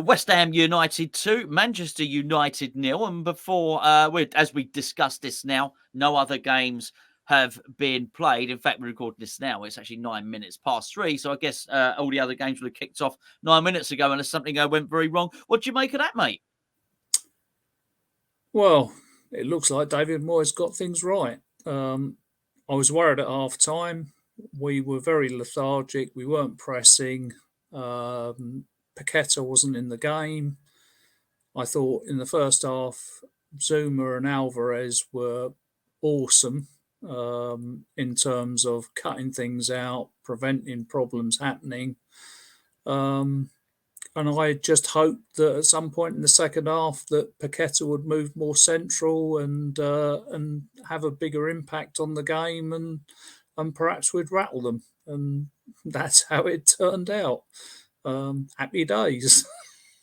West Ham United 2, Manchester United 0. And before, as we discussed this now, no other games have been played. In fact, we're recording this now. It's actually 9 minutes past 3. So I guess all the other games would have kicked off 9 minutes ago unless something went very wrong. What do you make of that, mate? Well, it looks like David Moyes got things right. I was worried at half time. We were very lethargic. We weren't pressing. Paqueta wasn't in the game. I thought in the first half, Zouma and Alvarez were awesome in terms of cutting things out, preventing problems happening. And I just hoped that at some point in the second half that Paqueta would move more central and have a bigger impact on the game, and perhaps we'd rattle them. And that's how it turned out. Happy days.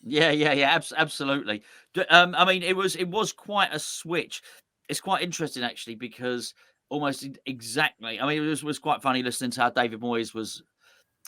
Yeah, absolutely. I mean, it was quite a switch. It's quite interesting actually because almost exactly. I mean, it was quite funny listening to how David Moyes was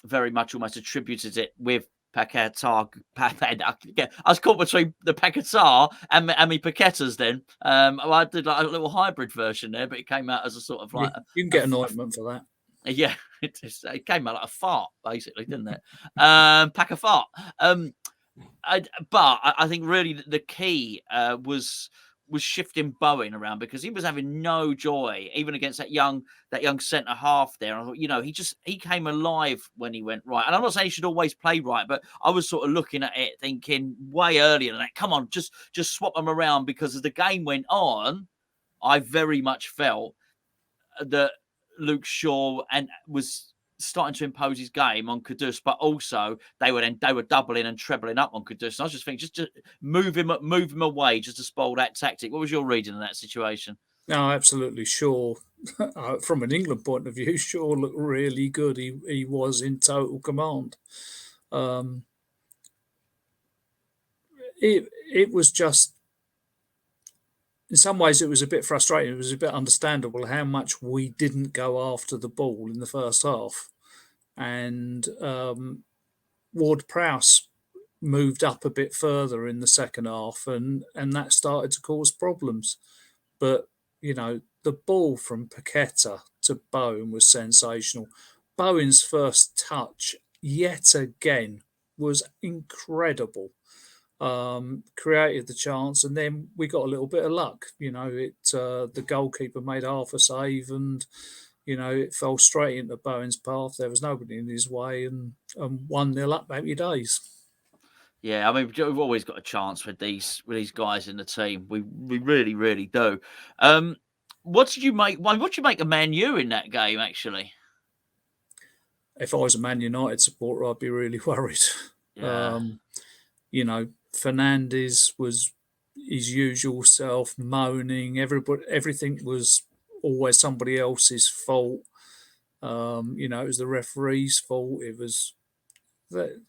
very much almost attributed it with Paqueta. I was caught between the Paqueta and me Paquetas then. I did like a little hybrid version there, but it came out as a sort of like... You can get an ointment for that. Yeah, it came out like a fart, basically, didn't it? Pack a fart. But I think really the key was shifting Bowen around because he was having no joy, even against that young centre half there. And I thought, he came alive when he went right. And I'm not saying he should always play right, but I was sort of looking at it thinking way earlier than that. Come on, just swap them around, because as the game went on, I very much felt that Luke Shaw was starting to impose his game on Kudus, but also they were doubling and trebling up on Kudus. And I was just thinking, just move him away, just to spoil that tactic. What was your reading of that situation? No, absolutely. Shaw, from an England point of view, Shaw looked really good. He was in total command. It was just, in some ways, it was a bit frustrating. It was a bit understandable how much we didn't go after the ball in the first half. And Ward-Prowse moved up a bit further in the second half, and that started to cause problems. But, the ball from Paqueta to Bowen was sensational. Bowen's first touch, yet again, was incredible. Created the chance, and then we got a little bit of luck. The goalkeeper made half a save, and it fell straight into Bowen's path. There was nobody in his way, and 1-0 up. Happy days. Yeah, I mean, we've always got a chance with these guys in the team. We really, really do. What did you make? What did you make of Man U in that game? Actually, if I was a Man United supporter, I'd be really worried. Yeah. Fernandes was his usual self, moaning. Everything was always somebody else's fault. It was the referee's fault. It was the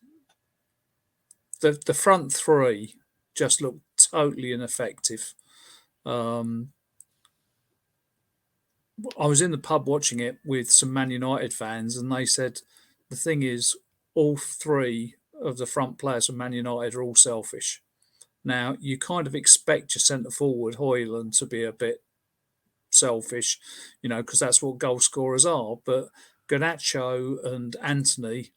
front three just looked totally ineffective. I was in the pub watching it with some Man United fans, and they said the thing is, all three of the front players of Man United are all selfish. Now, you kind of expect your centre forward, Højlund, to be a bit selfish, because that's what goal scorers are. But Garnacho and Anthony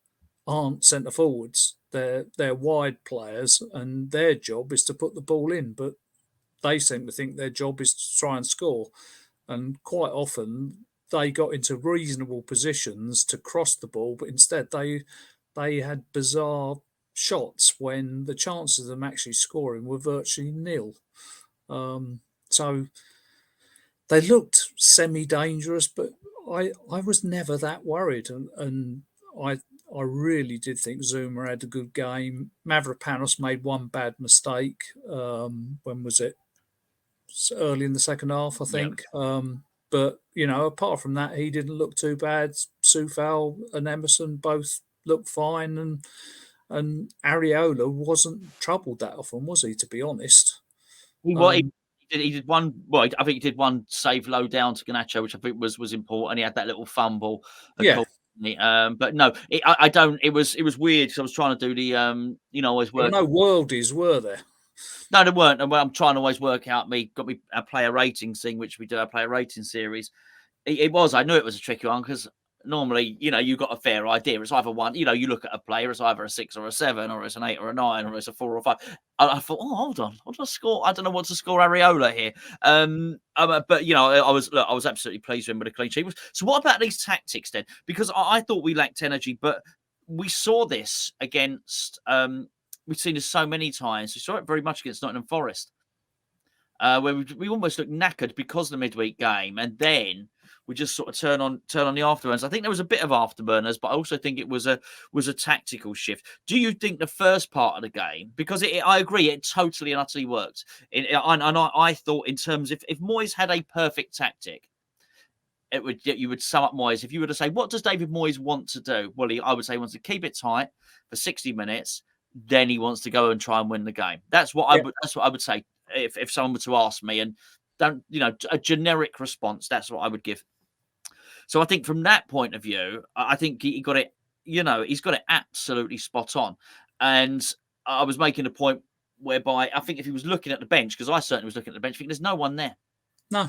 aren't centre forwards. They're wide players, and their job is to put the ball in. But they seem to think their job is to try and score. And quite often they got into reasonable positions to cross the ball, but instead they had bizarre shots when the chances of them actually scoring were virtually nil. So they looked semi-dangerous, but I was never that worried, and I really did think Zouma had a good game. Mavropanos made one bad mistake. When was it? Early in the second half, I think. Yep. But, apart from that, he didn't look too bad. Soufal and Emerson both looked fine, and Areola wasn't troubled that often, was he, to be honest? He did one. Well, I think he did one save low down to Garnacho, which I think was important. He had that little fumble. Yeah. But no, I don't. It was weird because I was trying to do the always There were work. no worldies, were there? No, there weren't. And I'm trying to always work out got me a player ratings thing, which we do our player rating series. It was. I knew it was a tricky one because normally, you got a fair idea. It's either one, you look at a player, it's either a 6 or a 7, or it's an 8 or a 9, or it's a 4 or 5. I thought, oh, hold on, what do I score? I don't know what to score Areola here. But I was absolutely pleased with him with a clean sheet. So what about these tactics then? Because I thought we lacked energy, but we saw this against. We've seen this so many times. We saw it very much against Nottingham Forest, where we almost looked knackered because of the midweek game, and then we just sort of turn on the afterburners. I think there was a bit of afterburners, but I also think it was a tactical shift. Do you think the first part of the game, because I agree, it totally and utterly worked. I thought in terms if Moyes had a perfect tactic, you would sum up Moyes. If you were to say, what does David Moyes want to do? Well, I would say he wants to keep it tight for 60 minutes. Then he wants to go and try and win the game. That's what I would say if someone were to ask me. And don't a generic response. That's what I would give. So I think from that point of view, I think he got it. He's got it absolutely spot on. And I was making a point whereby I think if he was looking at the bench, because I certainly was looking at the bench, I think there's no one there. No.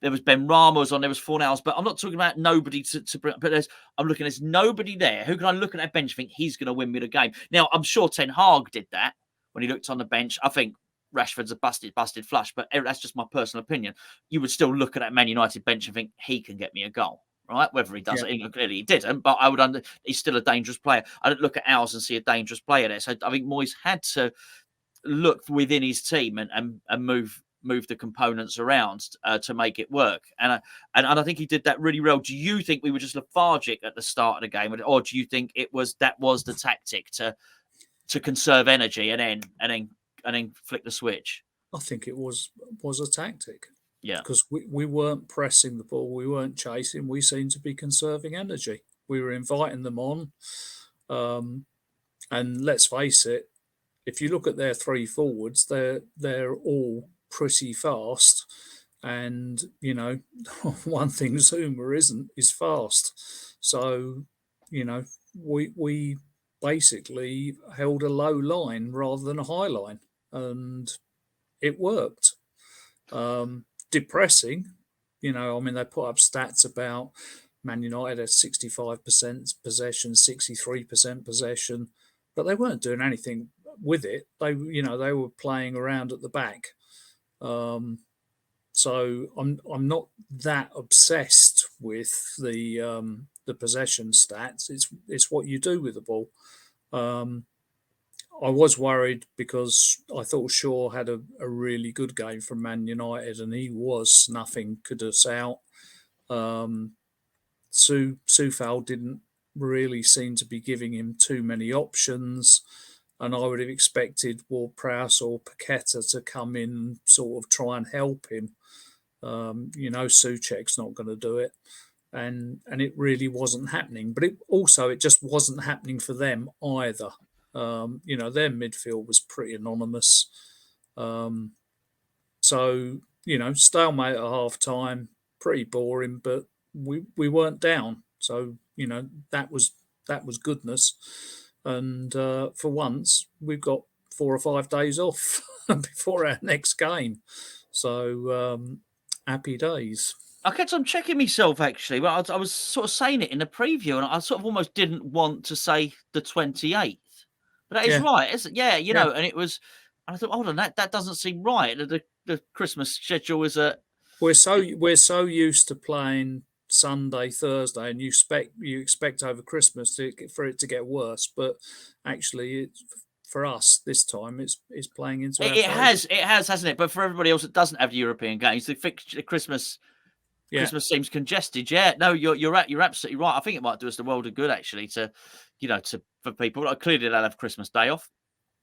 There was Ben Rama was on. There was Fornals, but I'm not talking about nobody to bring. But I'm looking. There's nobody there. Who can I look at that bench and think he's going to win me the game? Now I'm sure Ten Hag did that when he looked on the bench. I think Rashford's a busted flush, but that's just my personal opinion. You would still look at that Man United bench and think he can get me a goal, right? Whether he does it, clearly he didn't. But I would he's still a dangerous player. I don't look at ours and see a dangerous player there. So I think Moyes had to look within his team and move the components around to make it work. And I think he did that really well. Do you think we were just lethargic at the start of the game, or do you think that was the tactic to conserve energy and then flick the switch? I think it was a tactic. Yeah. Because we weren't pressing the ball, we weren't chasing, we seemed to be conserving energy. We were inviting them on. And let's face it, if you look at their three forwards, they're all pretty fast, and one thing Zouma is fast. So we basically held a low line rather than a high line, and it worked. Depressing, they put up stats about Man United at 65% possession, 63% possession, but they weren't doing anything with it. They were playing around at the back. So I'm not that obsessed with the possession stats. It's what you do with the ball. I was worried because I thought Shaw had a really good game from Man United, and he was snuffing Kudus out. Soufal didn't really seem to be giving him too many options. And I would have expected Ward-Prowse or Paqueta to come in and sort of try and help him. Souček's not going to do it. And it really wasn't happening. But it just wasn't happening for them either. Their midfield was pretty anonymous. So, stalemate at half-time, pretty boring, but we weren't down. So, that was goodness. And for once, we've got 4 or 5 days off before our next game. So happy days. I kept on checking myself, actually. Well, I was sort of saying it in the preview, and I sort of almost didn't want to say the 28th. But that is right, isn't it? Yeah, and it was... And I thought, hold on, that doesn't seem right. The Christmas schedule is a... We're so used to playing Sunday, Thursday, and you expect over Christmas for it to get worse, but actually, for us this time, it's playing into our it has, hasn't it? But for everybody else that doesn't have the European games, the Christmas seems congested. Yeah, no, you're absolutely right. I think it might do us the world of good actually for people. Clearly, they'll have Christmas Day off,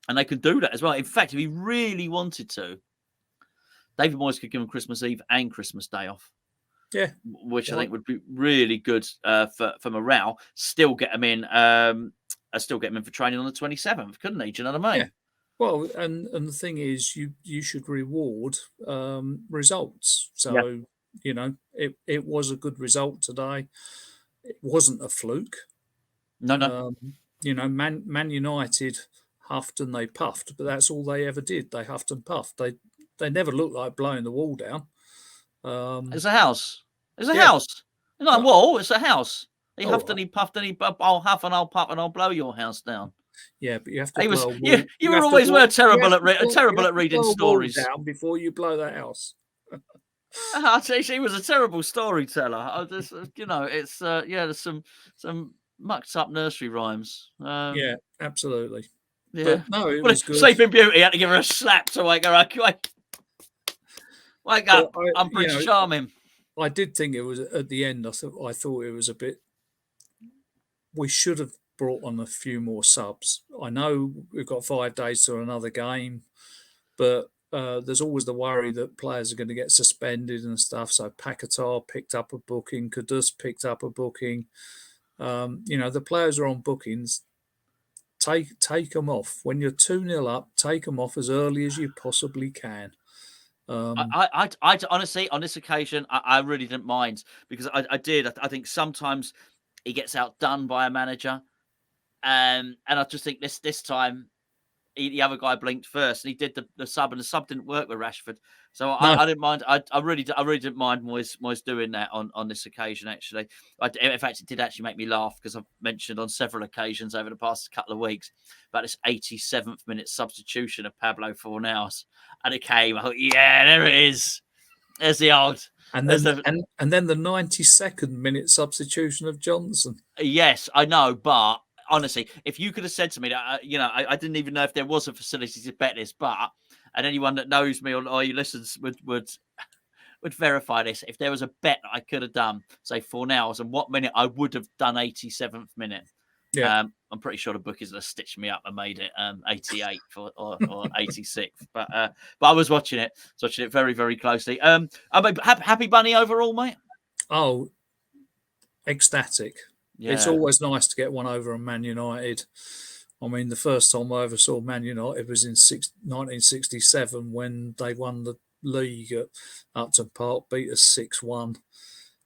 and they can do that as well. In fact, if he really wanted to, David Moyes could give them Christmas Eve and Christmas Day off. Yeah, which I think would be really good for morale. Still get them in. Still get them in for training on the 27th, couldn't he? Do you know what I mean? Yeah. Well, and the thing is, you should reward results. So it was a good result today. it wasn't a fluke. No. Man United huffed and they puffed, but that's all they ever did. They huffed and puffed. They never looked like blowing the wall down. It's a house. It's a Yeah. house. It's not a wall. It's a house. He huffed right. and he puffed and he. I'll huff and I'll puff and I'll blow your house down. Yeah, but you have to He was. blow a wall. You were always terrible at blow reading a wall stories. down before you blow the house. I tell you, she was a terrible storyteller. I just, it's there's some mucked up nursery rhymes. Yeah, absolutely. Yeah, but no, it was good. Sleeping Beauty had to give her a slap to wake her up. Wake up! I'm Prince Charming. I did think it was at the end. I thought it was a bit. We should have brought on a few more subs. I know we've got 5 days to another game, but there's always the worry that players are going to get suspended and stuff. So Paqueta picked up a booking, Kudus picked up a booking. The players are on bookings. Take them off when you're 2-0 up. Take them off as early as you possibly can. I honestly, on this occasion, I really didn't mind because I did. I think sometimes he gets outdone by a manager, and I just think this time the other guy blinked first, and he did the sub, and the sub didn't work with Rashford. So I didn't mind. I really didn't mind Moyes doing that on this occasion. Actually, in fact, it did actually make me laugh because I've mentioned on several occasions over the past couple of weeks about this 87th minute substitution of Pablo Fornals, and it came. I thought, yeah, there it is. There's the old. And then the 92nd minute substitution of Johnson. Yes, I know, but honestly, if you could have said to me that, I didn't even know if there was a facility to bet this, and anyone that knows me or you listens would verify this. If there was a bet that I could have done, say 4 hours, and what minute I would have done 87th minute. Yeah. I'm pretty sure the bookies have stitched me up and made it 88th or 86th. But I was watching it very, very closely. Happy Bunny overall, mate? Oh, ecstatic. Yeah. It's always nice to get one over on Man United. I mean, the first time I ever saw Man United was in 1967 when they won the league at Upton Park, beat us 6-1,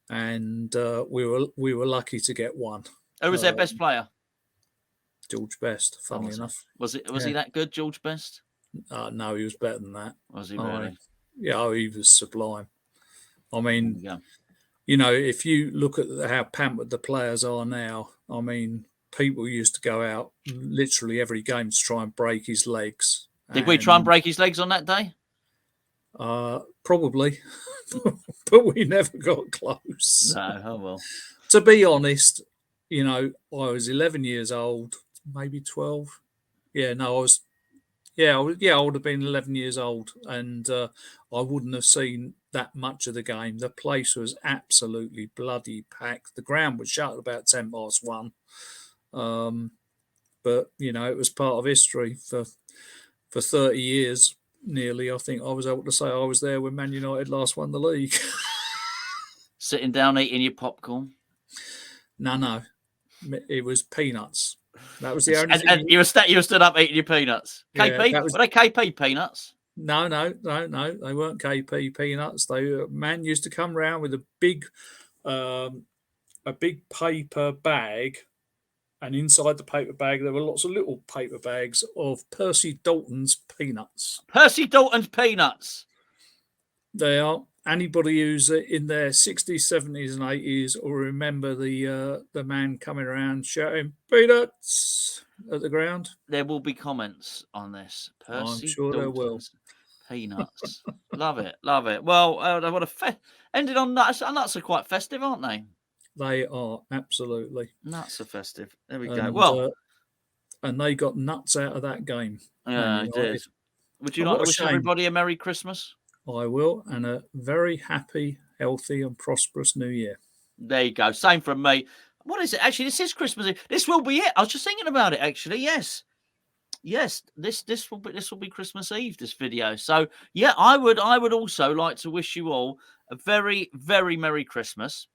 and we were lucky to get one. Who was their best player? George Best, funnily enough. Was he that good, George Best? No, he was better than that. Was he really? He was sublime. I mean, if you look at how pampered the players are now, I mean, people used to go out literally every game to try and break his legs. Did we try and break his legs on that day? Probably, but we never got close. No, oh well. To be honest, I was 11 years old, maybe 12. I would have been 11 years old, and I wouldn't have seen that much of the game. The place was absolutely bloody packed. The ground was shut at about 1:10. But it was part of history for 30 years nearly. I think I was able to say I was there when Man United last won the league. Sitting down eating your popcorn? No, it was peanuts. That was the only thing. And you were stood up eating your peanuts. KP? Were they KP peanuts? No. They weren't KP peanuts. Man used to come round with a big paper bag, and inside the paper bag there were lots of little paper bags of Percy Dalton's peanuts. Percy Dalton's peanuts. They are. Anybody who's in their 60s, 70s, and 80s will remember the man coming around shouting "peanuts" at the ground. There will be comments on this. Percy I'm sure Dalton's there will. Peanuts. Love it. Well, what ended on nuts. Nuts are quite festive, aren't they? They are, absolutely. Nuts are festive. There we go. Well, and they got nuts out of that game. Yeah, I did. Would you like to wish everybody a Merry Christmas? I will, and a very happy, healthy, and prosperous New Year. There you go. Same from me. What is it? Actually, this is Christmas Eve. This will be it. I was just thinking about it. Actually, yes. This will be Christmas Eve. This video. So yeah, I would also like to wish you all a very, very Merry Christmas.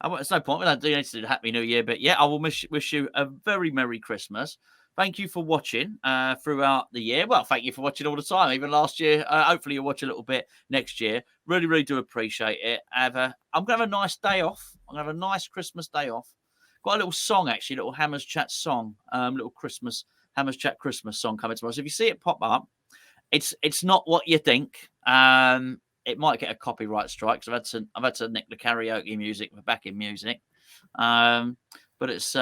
There's no point. We don't need to do Happy New Year, but yeah, I will wish you a very Merry Christmas. Thank you for watching throughout the year. Well, thank you for watching all the time, even last year. Hopefully you'll watch a little bit next year. Really, really do appreciate it. I'm going to have a nice day off I'm going to have a nice Christmas day off. Got a little song, actually, little Hammers Chat song, little Christmas, Hammers Chat Christmas song coming tomorrow. So if you see it pop up, it's not what you think. It might get a copyright strike because I've had to nick the karaoke music for backing music. But it's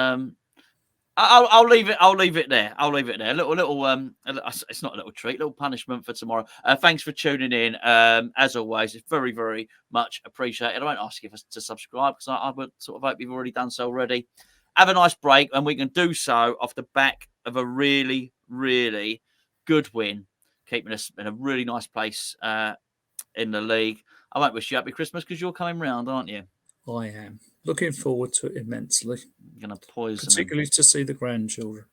I'll leave it. I'll leave it there. I'll leave it there. It's not a little treat, little punishment for tomorrow. Thanks for tuning in. As always, it's very, very much appreciated. I won't ask you to subscribe because I would sort of hope you've already done so already. Have a nice break, and we can do so off the back of a really, really good win, keeping us in a really nice place in the league. I won't wish you happy Christmas because you're coming round, aren't you? I am looking forward to it immensely. I'm going to poison particularly to see the grandchildren.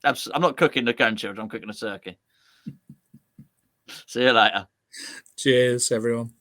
I'm not cooking the grandchildren. I'm cooking a turkey. See you later. Cheers, everyone.